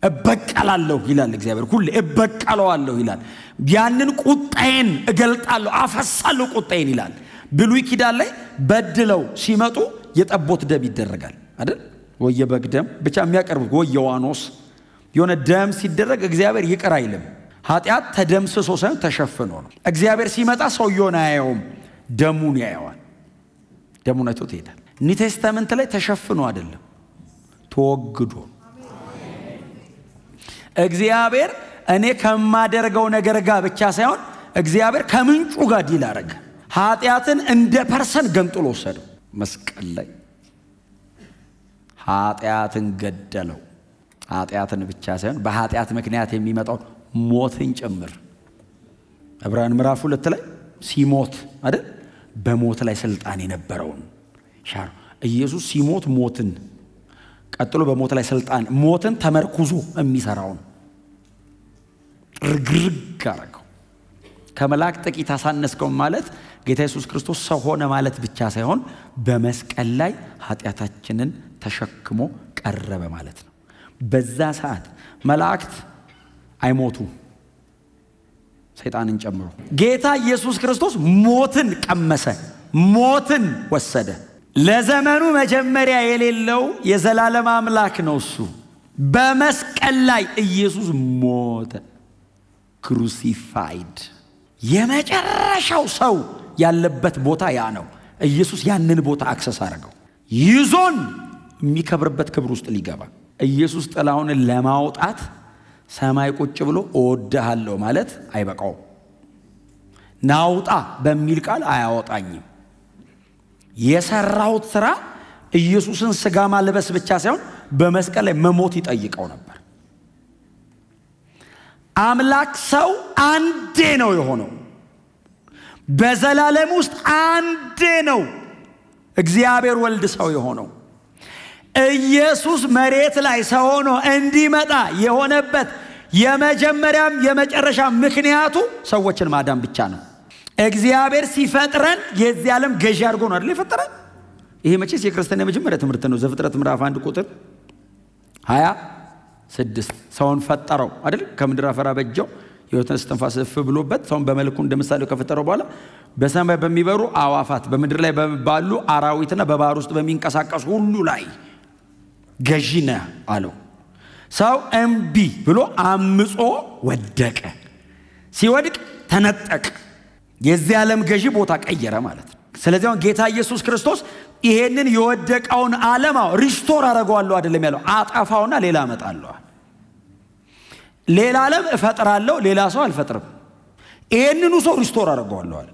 እበቀላለሁ ይላል እግዚአብሔር። ሁሌ እበቀለዋለሁ ይላል። ያንን ቁጣዬን እገልጣለሁ፣ አፈሳለሁ ቁጣዬን ይላል። ብሉይ ኪዳን ላይ በድለው ሲመጡ የጠቦት ደም ይደረጋል አይደል? ወይ የበግ ደም ብቻ የሚያቀርቡት ወይ የዋኖስ የሆነ ደም ሲደረግ እግዚአብሔር ይቅር አይልም። ኃጢአት ተደምስሶ ሳይሆን ተሸፍኖ ነው። እግዚአብሔር ሲመጣ ሰውየውን አያየውም፣ ደሙን ያየዋል። ደሙን አይቶ ይሄዳል። ኒው ቴስተመንት ላይ ተሸፍኖ አይደለም፣ ተወግዶ። እግዚአብሔር እኔ ከማደርገው ነገር ጋር ብቻ ሳይሆን እግዚአብሔር ከምንጩ ጋር ዲል አደረገ። ኃጢአትን እንደ ፐርሰን ገንጥሎ ወሰደው መስቀል ላይ። ኃጢአትን ገደለው። ኃጢአትን ብቻ ሳይሆን በኃጢአት ምክንያት የሚመጣው ሞትን ጭምር። ዕብራውያን ምዕራፍ 2 ላይ ሲሞት አይደል? በሞት ላይ ስልጣን የነበረውን ሻር ኢየሱስ ሲሞት ሞትን ቀጥሎ በሞት ላይ ስልጣን ሞትን ተመርኩዞ የሚሰራውን ርግርግ አረገው። ከመላእክት ጥቂት አሳነስከው ማለት ጌታ ኢየሱስ ክርስቶስ ሰው ሆነ ማለት ብቻ ሳይሆን በመስቀል ላይ ኃጢአታችንን ተሸክሞ ቀረበ ማለት ነው። በዛ ሰዓት መላእክት አይሞቱ ሰይጣንን ጨምሮ። ጌታ ኢየሱስ ክርስቶስ ሞትን ቀመሰ፣ ሞትን ወሰደ። ለዘመኑ መጀመሪያ የሌለው የዘላለም አምላክ ነው እሱ። በመስቀል ላይ ኢየሱስ ሞተ፣ ክሩሲፋይድ። የመጨረሻው ሰው ያለበት ቦታ ያ ነው። ኢየሱስ ያንን ቦታ አክሰስ አደረገው፣ ይዞን የሚከብርበት ክብር ውስጥ ሊገባ። ኢየሱስ ጥላውን ለማውጣት ሰማይ ቁጭ ብሎ እወድሃለሁ ማለት አይበቃው። ናውጣ በሚል ቃል አያወጣኝም። የሰራውት ስራ ኢየሱስን ስጋ ማልበስ ብቻ ሳይሆን በመስቀል ላይ መሞት ይጠይቀው ነበር። አምላክ ሰው አንዴ ነው የሆነው። በዘላለም ውስጥ አንዴ ነው እግዚአብሔር ወልድ ሰው የሆነው። ኢየሱስ መሬት ላይ ሰው ሆኖ እንዲመጣ የሆነበት የመጀመሪያም የመጨረሻ ምክንያቱ ሰዎችን ማዳን ብቻ ነው። እግዚአብሔር ሲፈጥረን የዚህ ዓለም ገዢ አድርጎ ነው አይደል የፈጠረን? ይሄ መቼስ የክርስቲያን የመጀመሪያ ትምህርት ነው። ዘፍጥረት ምዕራፍ 1 ቁጥር 26 ሰውን ፈጠረው አይደል? ከምድር አፈር አበጀው፣ ሕይወትን እስትንፋስ እፍ ብሎበት ሰውን በመልኩ እንደምሳሌው ከፈጠረው በኋላ በሰማይ በሚበሩ አዋፋት፣ በምድር ላይ ባሉ አራዊትና በባህር ውስጥ በሚንቀሳቀሱ ሁሉ ላይ ገዢ ነህ አለው። ሰው እምቢ ብሎ አምጾ ወደቀ። ሲወድቅ ተነጠቅ፣ የዚህ ዓለም ገዢ ቦታ ቀየረ ማለት ነው። ስለዚህ አሁን ጌታ ኢየሱስ ክርስቶስ ይሄንን የወደቀውን ዓለም ሪስቶር አደርገዋለሁ አይደለም ያለው፣ አጠፋውና ሌላ አመጣለሁ። ሌላ ዓለም እፈጥራለሁ፣ ሌላ ሰው አልፈጥርም። ይሄንኑ ሰው ሪስቶር አደርገዋለሁ አለ።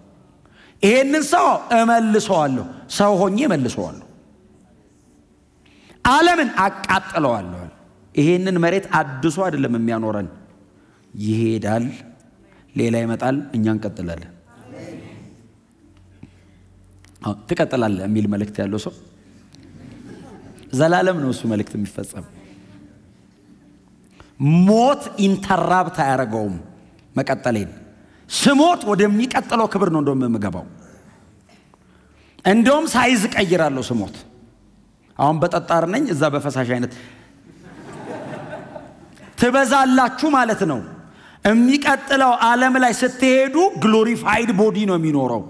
ይሄንን ሰው እመልሰዋለሁ፣ ሰው ሆኜ እመልሰዋለሁ። ዓለምን አቃጥለዋለሁ። ይሄንን መሬት አድሶ አይደለም የሚያኖረን፣ ይሄዳል፣ ሌላ ይመጣል፣ እኛ እንቀጥላለን። ትቀጥላለህ የሚል መልእክት ያለው ሰው ዘላለም ነው እሱ መልእክት የሚፈጸም። ሞት ኢንተራፕት አያደርገውም መቀጠሌን። ስሞት ወደሚቀጥለው ክብር ነው እንደውም የምገባው። እንደውም ሳይዝ ቀይራለሁ ስሞት። አሁን በጠጣር ነኝ፣ እዛ በፈሳሽ አይነት ትበዛላችሁ ማለት ነው። የሚቀጥለው ዓለም ላይ ስትሄዱ ግሎሪፋይድ ቦዲ ነው የሚኖረው።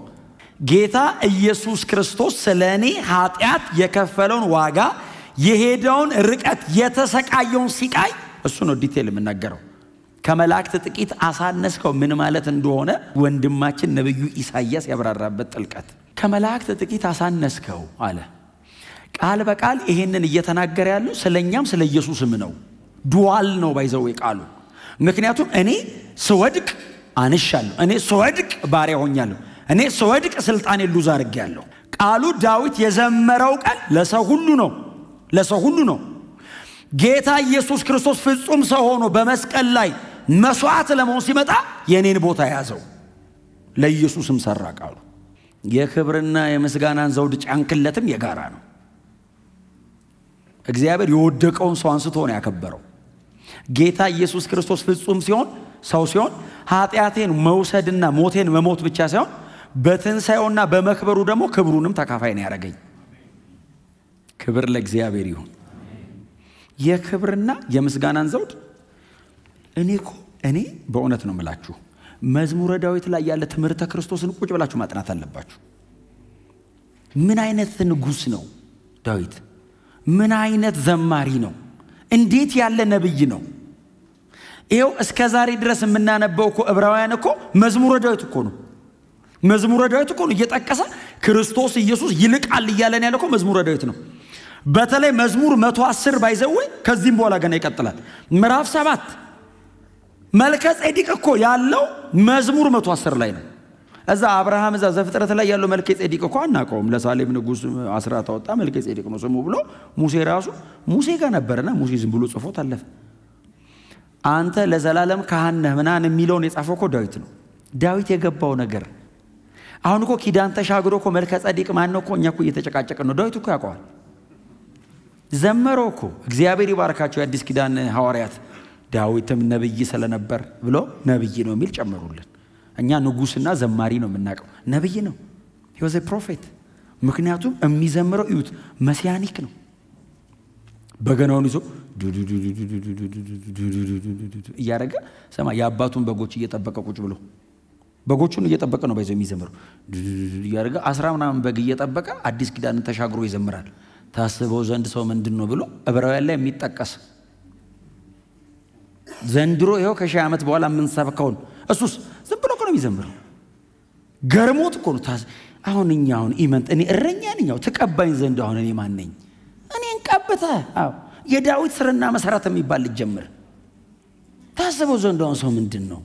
ጌታ ኢየሱስ ክርስቶስ ስለኔ ኃጢአት የከፈለውን ዋጋ፣ የሄደውን ርቀት፣ የተሰቃየውን ሲቃይ እሱ ነው ዲቴል የምናገረው። ከመላእክት ጥቂት አሳነስከው ምን ማለት እንደሆነ ወንድማችን ነብዩ ኢሳይያስ ያብራራበት ጥልቀት። ከመላእክት ጥቂት አሳነስከው አለ። ቃል በቃል ይሄንን እየተናገረ ያለው ስለኛም ስለ ኢየሱስም ነው። ዱዋል ነው ባይዘው ቃሉ። ምክንያቱም እኔ ስወድቅ አንሻለሁ፣ እኔ ስወድቅ ባሪያ ሆኛለሁ፣ እኔ ስወድቅ ስልጣኔ ሉዝ አድርጌያለሁ። ቃሉ ዳዊት የዘመረው ቃል ለሰው ሁሉ ነው፣ ለሰው ሁሉ ነው። ጌታ ኢየሱስ ክርስቶስ ፍጹም ሰው ሆኖ በመስቀል ላይ መስዋዕት ለመሆን ሲመጣ የኔን ቦታ ያዘው፣ ለኢየሱስም ሰራ። ቃሉ የክብርና የምስጋናን ዘውድ ጫንክለትም የጋራ ነው። እግዚአብሔር የወደቀውን ሰው አንስቶ ነው ያከበረው። ጌታ ኢየሱስ ክርስቶስ ፍጹም ሲሆን ሰው ሲሆን ኃጢአቴን መውሰድና ሞቴን መሞት ብቻ ሳይሆን በትንሣኤውና በመክበሩ ደግሞ ክብሩንም ተካፋይ ነው ያደረገኝ። ክብር ለእግዚአብሔር ይሁን። የክብርና የምስጋናን ዘውድ እኔ በእውነት ነው የምላችሁ መዝሙረ ዳዊት ላይ ያለ ትምህርተ ክርስቶስን ቁጭ ብላችሁ ማጥናት አለባችሁ። ምን አይነት ንጉሥ ነው ዳዊት? ምን አይነት ዘማሪ ነው? እንዴት ያለ ነብይ ነው? ይሄው እስከ ዛሬ ድረስ የምናነበው እኮ ዕብራውያን እኮ መዝሙረ ዳዊት እኮ ነው። መዝሙረ ዳዊት እኮ ነው እየጠቀሰ ክርስቶስ ኢየሱስ ይልቃል እያለን ያለ እኮ መዝሙረ ዳዊት ነው። በተለይ መዝሙር 110 ባይዘው ከዚህም በኋላ ገና ይቀጥላል። ምዕራፍ 7 መልከ ጼዴቅ እኮ ያለው መዝሙር 110 ላይ ነው። እዛ አብርሃም እዛ ዘፍጥረት ላይ ያለው መልከ ጼዴቅ እኮ አናውቀውም። ለሳሌም ንጉሥ አስራት አወጣ መልከ ጼዴቅ ነው ስሙ ብሎ ሙሴ ራሱ ሙሴ ጋር ነበርና ሙሴ ዝም ብሎ ጽፎት አለፈ። አንተ ለዘላለም ካህን ነህ ምናምን የሚለውን የጻፈው እኮ ዳዊት ነው። ዳዊት የገባው ነገር አሁን እኮ ኪዳን ተሻግሮ እኮ መልከ ጼዴቅ ማን ነው እኮ እኛ እኮ እየተጨቃጨቅን ነው። ዳዊት እኮ ያውቀዋል። ዘመረው እኮ እግዚአብሔር ይባርካቸው የአዲስ ኪዳን ሐዋርያት። ዳዊትም ነብይ ስለነበር ብሎ ነብይ ነው የሚል ጨመሩልን። እኛ ንጉስና ዘማሪ ነው የምናውቀው፣ ነብይ ነው። he was a prophet። ምክንያቱም የሚዘምረው እዩት መሲያኒክ ነው። በገናውን ይዞ እያረገ ሰማ የአባቱን በጎች እየጠበቀ ቁጭ ብሎ በጎቹን እየጠበቀ ነው ባይዘው የሚዘምረው እያረገ 10 ምናምን በግ እየጠበቀ አዲስ ኪዳንን ተሻግሮ ይዘምራል። ታስበው ዘንድ ሰው ምንድነው ብሎ ዕብራውያን ላይ የሚጠቀስ ዘንድሮ ይሄው ከ1000 ዓመት በኋላ የምንሰብከውን እሱስ ዝም ብሎ እኮ ነው የሚዘምረው። ገርሞት እኮ ነው አሁን ኢመንት እኔ እረኛ ነኝ ተቀባኝ ዘንድ አሁን እኔ ማን ነኝ? እኔን ቀብተህ የዳዊት ስርና መሰረት የሚባል ልጀምር። ታስበው ዘንድ አሁን ሰው ምንድነው?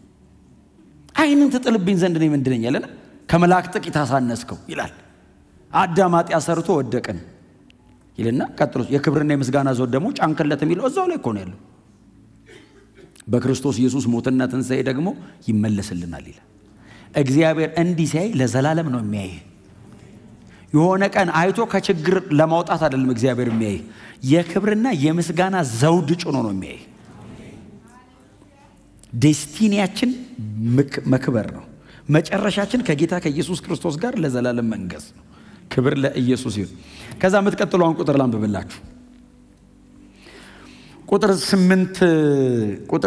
አይንን ትጥልብኝ ዘንድ እኔ ምንድነኝ ያለና ከመላእክት ጥቂት አሳነስከው ይላል። አዳም ኃጢአት ሰርቶ ወደቀን ይልና ቀጥሎ የክብርና የምስጋና ዘውድ ደግሞ ጫንክለት የሚለው እዛው ላይ እኮ ነው ያለው። በክርስቶስ ኢየሱስ ሞትና ትንሣኤ ደግሞ ይመለስልናል ይላል። እግዚአብሔር እንዲህ ሲያይ ለዘላለም ነው የሚያይ። የሆነ ቀን አይቶ ከችግር ለማውጣት አይደለም እግዚአብሔር የሚያይ፣ የክብርና የምስጋና ዘውድ ጭኖ ነው የሚያይ። ዴስቲኒያችን መክበር ነው። መጨረሻችን ከጌታ ከኢየሱስ ክርስቶስ ጋር ለዘላለም መንገስ ነው። ክብር ለኢየሱስ ይሁን። ከዛ የምትቀጥለውን ቁጥር ላንብብላችሁ። ቁጥር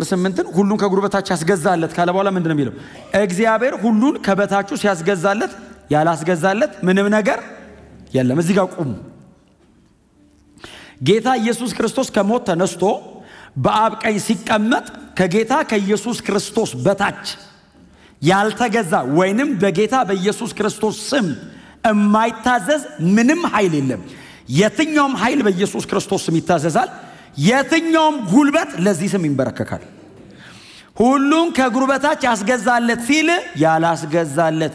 8ን ሁሉን ከእግሩ በታች ያስገዛለት ካለ በኋላ ምንድን ነው የሚለው? እግዚአብሔር ሁሉን ከበታቹ ሲያስገዛለት ያላስገዛለት ምንም ነገር የለም። እዚህ ጋር ቁሙ። ጌታ ኢየሱስ ክርስቶስ ከሞት ተነስቶ በአብ ቀኝ ሲቀመጥ ከጌታ ከኢየሱስ ክርስቶስ በታች ያልተገዛ ወይንም በጌታ በኢየሱስ ክርስቶስ ስም የማይታዘዝ ምንም ኃይል የለም። የትኛውም ኃይል በኢየሱስ ክርስቶስ ስም ይታዘዛል። የትኛውም ጉልበት ለዚህ ስም ይንበረከካል። ሁሉን ከእግሩ በታች ያስገዛለት ሲል ያላስገዛለት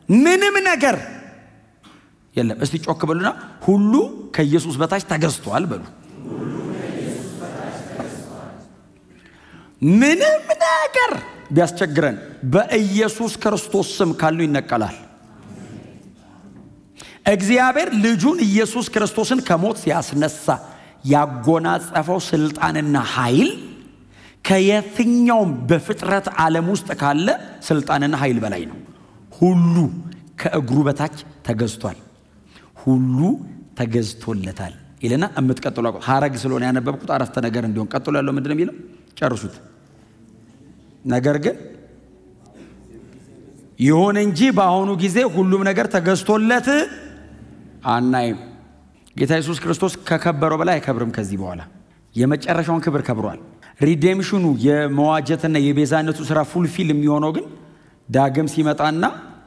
ምንም ነገር የለም። እስቲ ጮክ በሉና ሁሉ ከኢየሱስ በታች ተገዝቷል በሉ። ምንም ነገር ቢያስቸግረን በኢየሱስ ክርስቶስ ስም ካሉ ይነቀላል። እግዚአብሔር ልጁን ኢየሱስ ክርስቶስን ከሞት ሲያስነሳ ያጎናጸፈው ስልጣንና ኃይል ከየትኛውም በፍጥረት ዓለም ውስጥ ካለ ስልጣንና ኃይል በላይ ነው። ሁሉ ከእግሩ በታች ተገዝቷል፣ ሁሉ ተገዝቶለታል ይለና እምትቀጥሉ ሐረግ ስለሆነ ያነበብኩት አረፍተ ነገር እንዲሆን ቀጥሎ ያለው ምንድነው የሚለው? ጨርሱት። ነገር ግን ይሁን እንጂ በአሁኑ ጊዜ ሁሉም ነገር ተገዝቶለት አናይም። ጌታ ኢየሱስ ክርስቶስ ከከበረው በላይ አይከብርም። ከዚህ በኋላ የመጨረሻውን ክብር ከብሯል። ሪዴምሽኑ የመዋጀትና የቤዛነቱ ስራ ፉልፊል የሚሆነው ግን ዳግም ሲመጣና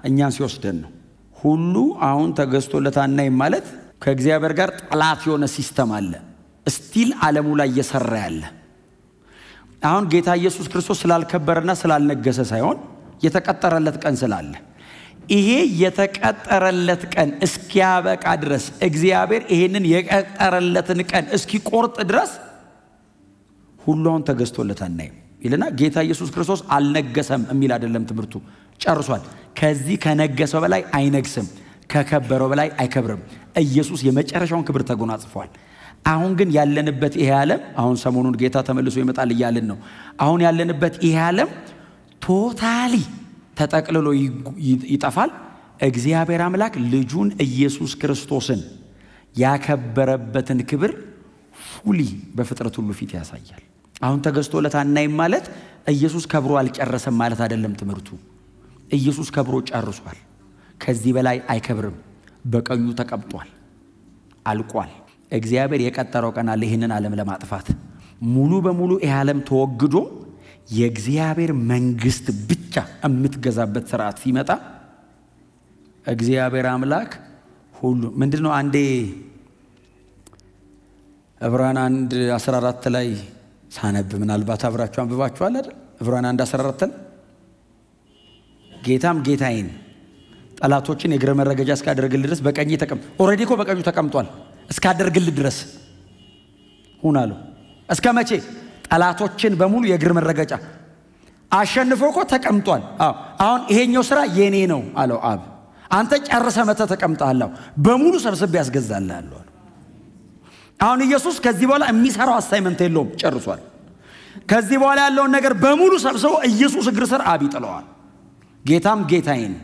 እኛን ሲወስደን ነው። ሁሉ አሁን ተገዝቶለታና ማለት ከእግዚአብሔር ጋር ጠላት የሆነ ሲስተም አለ ስቲል ዓለሙ ላይ እየሰራ ያለ። አሁን ጌታ ኢየሱስ ክርስቶስ ስላልከበረና ስላልነገሰ ሳይሆን የተቀጠረለት ቀን ስላለ ይሄ የተቀጠረለት ቀን እስኪያበቃ ድረስ እግዚአብሔር ይሄንን የቀጠረለትን ቀን እስኪቆርጥ ድረስ ሁሉ አሁን ተገዝቶለታና ይልና ጌታ ኢየሱስ ክርስቶስ አልነገሰም የሚል አይደለም ትምህርቱ። ጨርሷል። ከዚህ ከነገሰው በላይ አይነግስም፣ ከከበረው በላይ አይከብርም። ኢየሱስ የመጨረሻውን ክብር ተጎናጽፏል። አሁን ግን ያለንበት ይሄ ዓለም አሁን ሰሞኑን ጌታ ተመልሶ ይመጣል እያልን ነው። አሁን ያለንበት ይሄ ዓለም ቶታሊ ተጠቅልሎ ይጠፋል። እግዚአብሔር አምላክ ልጁን ኢየሱስ ክርስቶስን ያከበረበትን ክብር ፉሊ በፍጥረት ሁሉ ፊት ያሳያል። አሁን ተገዝቶለታና ማለት ኢየሱስ ከብሮ አልጨረሰም ማለት አይደለም ትምህርቱ። ኢየሱስ ከብሮ ጨርሷል። ከዚህ በላይ አይከብርም። በቀኙ ተቀምጧል፣ አልቋል። እግዚአብሔር የቀጠረው ቀን አለ ይህንን ዓለም ለማጥፋት። ሙሉ በሙሉ ይህ ዓለም ተወግዶ የእግዚአብሔር መንግስት ብቻ የምትገዛበት ስርዓት ሲመጣ እግዚአብሔር አምላክ ሁሉ ምንድነው? አንዴ ዕብራውያን 1:14 ላይ ሳነብ ምናልባት አብራችሁ አንብባችኋል አይደል? ዕብራውያን 1:14 ጌታም ጌታዬን ጠላቶችን የእግረ መረገጫ እስካደርግልህ ድረስ በቀኝ ተቀም ኦሬዲ እኮ በቀኙ ተቀምጧል። እስካደርግልህ ድረስ ሁን አለው። እስከ መቼ? ጠላቶችን በሙሉ የእግር መረገጫ አሸንፎ እኮ ተቀምጧል። አሁን ይሄኛው ስራ የኔ ነው አለው አብ። አንተ ጨርሰህ መተህ ተቀምጠሃል፣ በሙሉ ሰብስቤ ያስገዛልሃለሁ። አሁን ኢየሱስ ከዚህ በኋላ የሚሰራው አሳይመንት የለውም፣ ጨርሷል። ከዚህ በኋላ ያለውን ነገር በሙሉ ሰብስቦ ኢየሱስ እግር ስር አብ ይጥለዋል። ጌታም ጌታዬን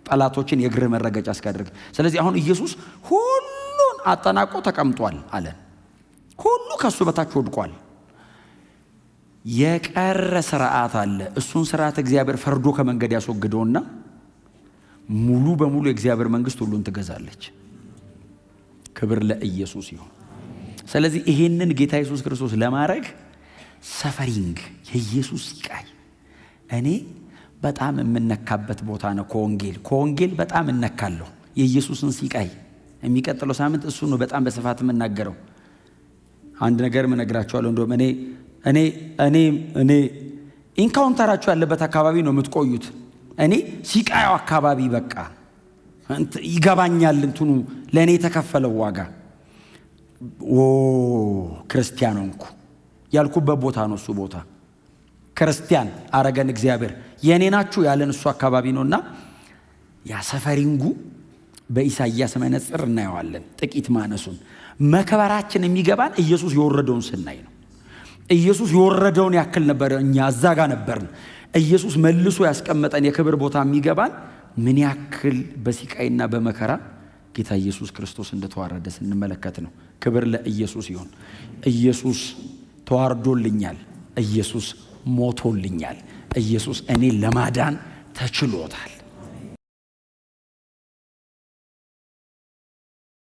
ጠላቶችን የእግር መረገጫ እስካደርግ። ስለዚህ አሁን ኢየሱስ ሁሉን አጠናቆ ተቀምጧል አለ። ሁሉ ከሱ በታች ወድቋል። የቀረ ስርዓት አለ። እሱን ስርዓት እግዚአብሔር ፈርዶ ከመንገድ ያስወግደውና ሙሉ በሙሉ የእግዚአብሔር መንግስት ሁሉን ትገዛለች። ክብር ለኢየሱስ ይሁን። ስለዚህ ይሄንን ጌታ ኢየሱስ ክርስቶስ ለማድረግ ሰፈሪንግ የኢየሱስ ስቃይ እኔ በጣም የምነካበት ቦታ ነው። ከወንጌል በጣም እነካለሁ የኢየሱስን ስቃይ። የሚቀጥለው ሳምንት እሱ ነው በጣም በስፋት የምናገረው። አንድ ነገር እነግራችኋለሁ። እንደውም እኔ ኢንካውንተራችሁ ያለበት አካባቢ ነው የምትቆዩት። እኔ ስቃዩ አካባቢ በቃ ይገባኛል እንትኑ ለእኔ የተከፈለው ዋጋ ክርስቲያን ሆንኩ ያልኩበት ቦታ ነው። እሱ ቦታ ክርስቲያን አረገን እግዚአብሔር። የኔ ናችሁ ያለን እሱ አካባቢ ነውና ያ ሰፈሪንጉ በኢሳይያስ መነጽር እናየዋለን። ጥቂት ማነሱን መከበራችን የሚገባን ኢየሱስ የወረደውን ስናይ ነው። ኢየሱስ የወረደውን ያክል ነበር፣ እኛ እዛ ጋር ነበርን። ኢየሱስ መልሶ ያስቀመጠን የክብር ቦታ የሚገባን ምን ያክል በስቃይና በመከራ ጌታ ኢየሱስ ክርስቶስ እንደተዋረደ ስንመለከት ነው። ክብር ለኢየሱስ ይሁን። ኢየሱስ ተዋርዶልኛል። ኢየሱስ ሞቶልኛል። ኢየሱስ እኔ ለማዳን ተችሎታል።